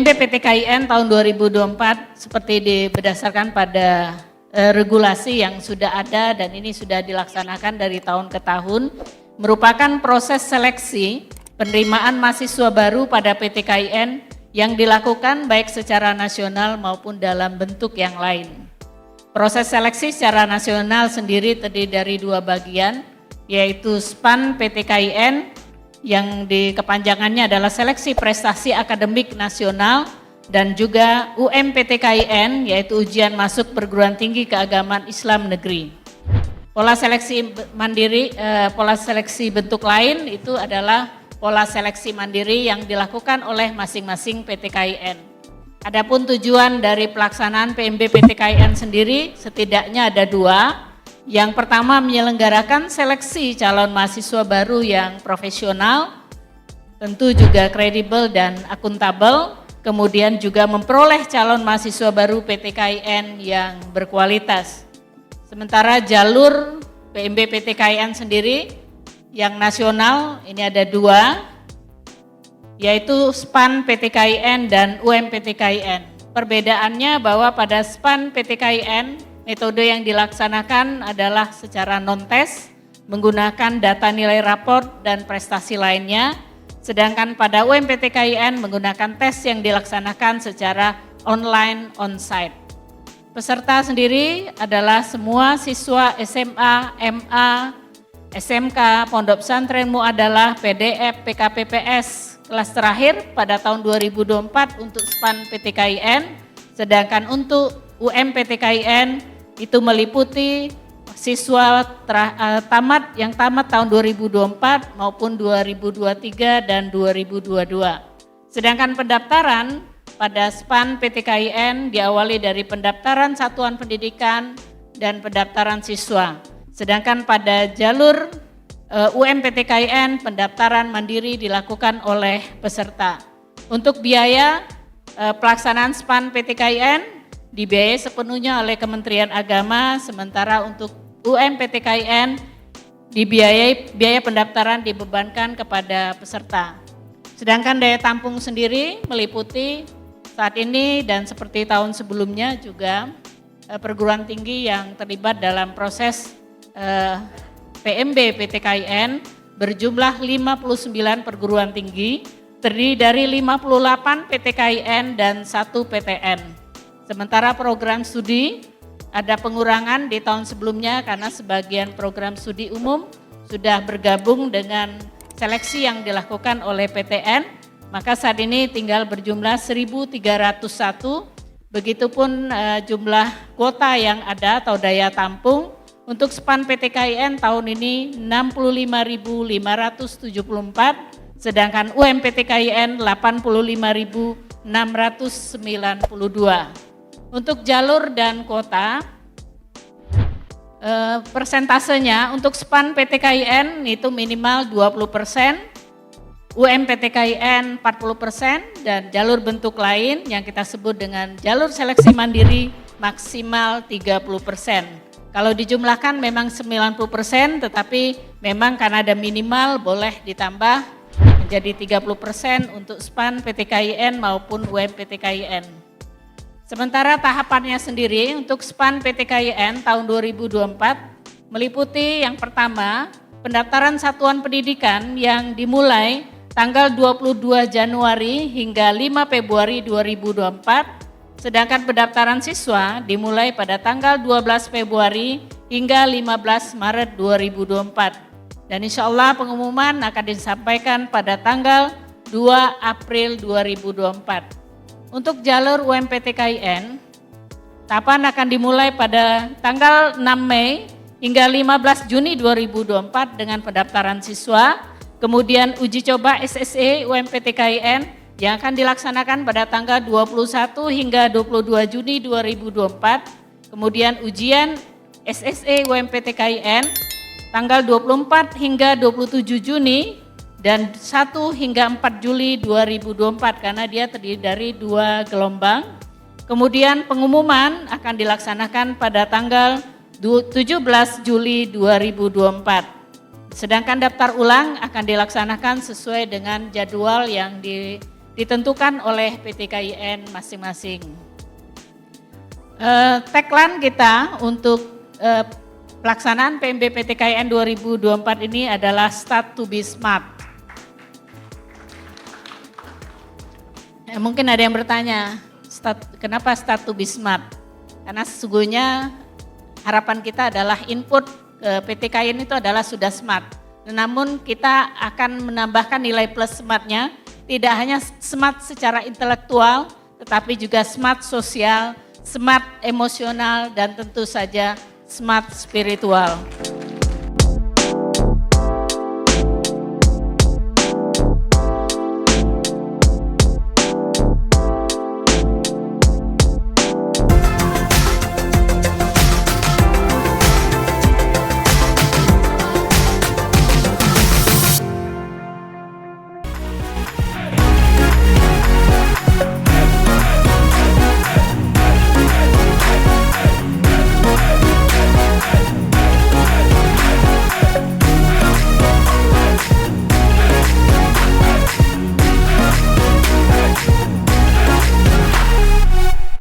PMB PTKIN tahun 2024 seperti berdasarkan pada regulasi yang sudah ada dan ini sudah dilaksanakan dari tahun ke tahun, merupakan proses seleksi penerimaan mahasiswa baru pada PTKIN yang dilakukan baik secara nasional maupun dalam bentuk yang lain. Proses seleksi secara nasional sendiri terdiri dari dua bagian, yaitu SPAN PTKIN yang kepanjangannya adalah Seleksi Prestasi Akademik Nasional, dan juga UMPTKIN yaitu Ujian Masuk Perguruan Tinggi Keagamaan Islam Negeri. Pola seleksi mandiri, pola seleksi bentuk lain itu adalah pola seleksi mandiri yang dilakukan oleh masing-masing PTKIN. Adapun tujuan dari pelaksanaan PMB PTKIN sendiri setidaknya ada dua. Yang pertama, menyelenggarakan seleksi calon mahasiswa baru yang profesional, tentu juga kredibel dan akuntabel, kemudian juga memperoleh calon mahasiswa baru PTKIN yang berkualitas. Sementara jalur PMB PTKIN sendiri yang nasional ini ada dua, yaitu SPAN PTKIN dan UMPTKIN. Perbedaannya bahwa pada SPAN PTKIN metode yang dilaksanakan adalah secara non-tes, menggunakan data nilai raport dan prestasi lainnya, sedangkan pada UMPTKIN menggunakan tes yang dilaksanakan secara online on-site. Peserta sendiri adalah semua siswa SMA, MA, SMK, Pondok Pesantren Muadalah, PDF, PKPPS kelas terakhir pada tahun 2024 untuk SPAN PTKIN, sedangkan untuk UMPTKIN itu meliputi siswa yang tamat tahun 2024 maupun 2023 dan 2022. Sedangkan pendaftaran pada SPAN PTKIN diawali dari pendaftaran satuan pendidikan dan pendaftaran siswa. Sedangkan pada jalur UMPTKIN pendaftaran mandiri dilakukan oleh peserta. Untuk biaya pelaksanaan SPAN PTKIN dibiayai sepenuhnya oleh Kementerian Agama, sementara untuk UMPTKIN biaya pendaftaran dibebankan kepada peserta. Sedangkan daya tampung sendiri meliputi saat ini dan seperti tahun sebelumnya juga perguruan tinggi yang terlibat dalam proses PMB PTKIN berjumlah 59 perguruan tinggi, terdiri dari 58 PTKIN dan 1 PTN. Sementara program studi ada pengurangan di tahun sebelumnya karena sebagian program studi umum sudah bergabung dengan seleksi yang dilakukan oleh PTN, maka saat ini tinggal berjumlah 1.301, begitupun jumlah kuota yang ada atau daya tampung. Untuk SPAN PTKIN tahun ini 65.574, sedangkan UMPTKIN 85.692. Untuk jalur dan kuota, persentasenya untuk SPAN PTKIN itu minimal 20%, UMPTKIN 40%, dan jalur bentuk lain yang kita sebut dengan jalur seleksi mandiri maksimal 30%. Kalau dijumlahkan memang 90%, tetapi memang karena ada minimal boleh ditambah menjadi 30% untuk SPAN PTKIN maupun UMPTKIN. Sementara tahapannya sendiri untuk SPAN PTKIN tahun 2024 meliputi yang pertama, pendaftaran satuan pendidikan yang dimulai tanggal 22 Januari hingga 5 Februari 2024, sedangkan pendaftaran siswa dimulai pada tanggal 12 Februari hingga 15 Maret 2024. Dan insya Allah pengumuman akan disampaikan pada tanggal 2 April 2024. Untuk jalur UMPTKIN, tahapan akan dimulai pada tanggal 6 Mei hingga 15 Juni 2024 dengan pendaftaran siswa, kemudian uji coba SSE UMPTKIN yang akan dilaksanakan pada tanggal 21 hingga 22 Juni 2024, kemudian ujian SSE UMPTKIN tanggal 24 hingga 27 Juni, dan 1 hingga 4 Juli 2024 karena dia terdiri dari 2 gelombang. Kemudian pengumuman akan dilaksanakan pada tanggal 17 Juli 2024. Sedangkan daftar ulang akan dilaksanakan sesuai dengan jadwal yang ditentukan oleh PT KIN masing-masing. Tagline kita untuk pelaksanaan PMB PT KIN 2024 ini adalah Start to be Smart. Mungkin ada yang bertanya, kenapa Start to be Smart? Karena sesungguhnya harapan kita adalah input PT KIN itu adalah sudah smart. Namun kita akan menambahkan nilai plus smartnya, tidak hanya smart secara intelektual, tetapi juga smart sosial, smart emosional, dan tentu saja smart spiritual.